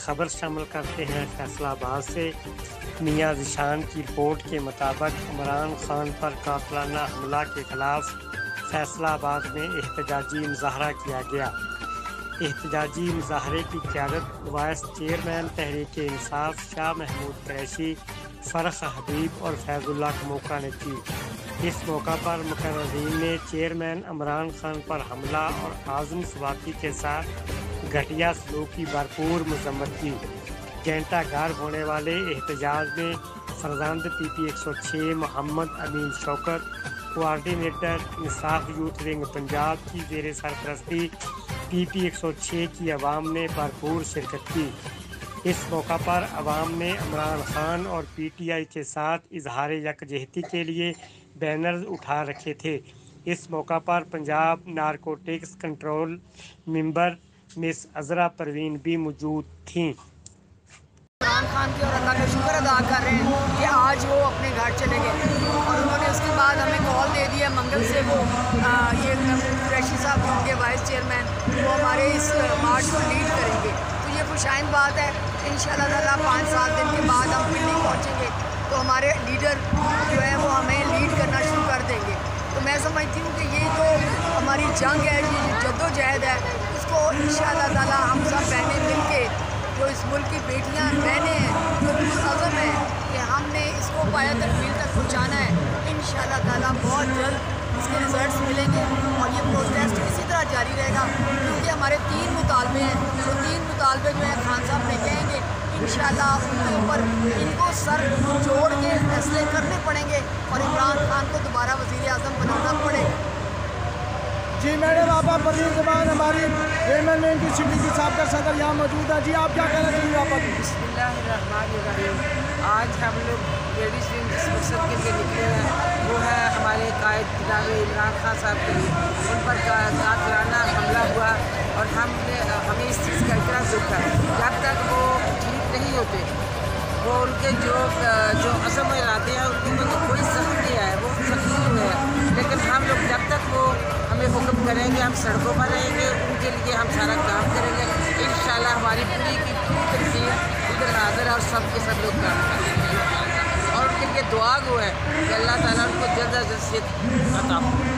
خبر شامل کرتے ہیں فیصلہ آباد سے۔ میاں ذیشان کی رپورٹ کے مطابق عمران خان پر قاتلانہ حملہ کے خلاف فیصلہ آباد میں احتجاجی مظاہرہ کیا گیا۔ احتجاجی مظاہرے کی قیادت وائس چیئرمین تحریک انصاف شاہ محمود قریشی، فرخ حبیب اور فیض اللہ کموکا نے کی۔ اس موقع پر مقررین نے چیئرمین عمران خان پر حملہ اور اعظم سواتی کے ساتھ گھٹیا سلوک کی بھرپور مذمت کی۔ گھنٹہ گھر ہونے والے احتجاج میں فرزند پی پی 106 محمد امین شوکت، کوآرڈینیٹر انصاف یوتھ ونگ پنجاب کی زیر سرپرستی پی پی 106 کی عوام نے بھرپور شرکت کی۔ اس موقع پر عوام نے عمران خان اور پی ٹی آئی کے ساتھ اظہار یکجہتی کے لیے بینرز اٹھا رکھے تھے۔ اس موقع پر پنجاب نارکوٹکس کنٹرول ممبر مس عذرا پروین بھی موجود تھیں۔ عمران خان کی اور اللہ کا شکر ادا کر رہے ہیں کہ آج وہ اپنے گھر چلے گئے اور انہوں نے اس کے بعد ہمیں کال دے دیا منگل سے وہ یہ قریشی صاحب ہوں گے وائس چیئرمین، وہ ہمارے اس مارچ کو لیڈ کریں گے۔ تو یہ خوش آئند بات ہے۔ انشاءاللہ تعالیٰ 5-7 دن کے بعد ہم پنڈی پہنچیں گے تو ہمارے لیڈر جو ہے وہ ہمیں لیڈ کرنا شروع کر دیں گے۔ تو میں سمجھتی ہوں کہ یہ جو ہماری جنگ ہے، یہ جدوجہد ہے، اس کو انشاءاللہ تعالیٰ ہم سب بہنیں مل کے، جو اس ملک کی بیٹیاں بہنیں ہیں، جو عزم ہے کہ ہم نے اس کو پایہ تکمیل تک پہنچانا ہے، انشاءاللہ تعالیٰ بہت جلد اس کے ریزلٹس ملیں گے اور یہ پروٹیسٹ اسی طرح جاری رہے گا، کیونکہ ہمارے 3 مطالبے ہیں۔ جو 3 مطالبے جو ہیں خان صاحب نے کہیں گے، انشاءاللہ ان کے اوپر ان کو سر جوڑ کے فیصلے کرنے پڑیں گے اور عمران خان کو دوبارہ وزیر اعظم بنانا پڑے گا۔ جی میڈم، آپ پروین زمان ہماری ویمن ونگ کی سٹی کی سابقہ صدر یہاں موجود ہے۔ جی آپ کیا کہنا چاہیں گے؟ آپ بسم اللہ الرحمن الرحیم۔ آج ہم لوگ لیڈیز ونگ جس مقصد کے لیے نکلے ہیں وہ ہے ہمارے قائد جناب عمران خان صاحب کے لیے ان پر قاتلانہ حملہ ہوا اور ہمیں اس چیز کا اتنا دکھ ہے۔ جب تک وہ ٹھیک نہیں ہوتے، وہ ان کے جو عزم و ارادے ہیں ان کے اندر کوئی زخم نہیں ہے، وہ زخمی ہوئے ہیں، لیکن ہم لوگ جب تک وہ ہمیں حکم کریں گے ہم سڑکوں پر رہیں گے، ان کے لیے ہم سارا کام کریں گے۔ انشاءاللہ ہماری پوری کی پوری تنظیم ادھر حاضر ہے اور سب کے سب لوگ کام کریں گے اور ان کے لیے دعا گو ہے کہ اللہ تعالیٰ ان کو جلد از جلد صحت عطا فرمائے۔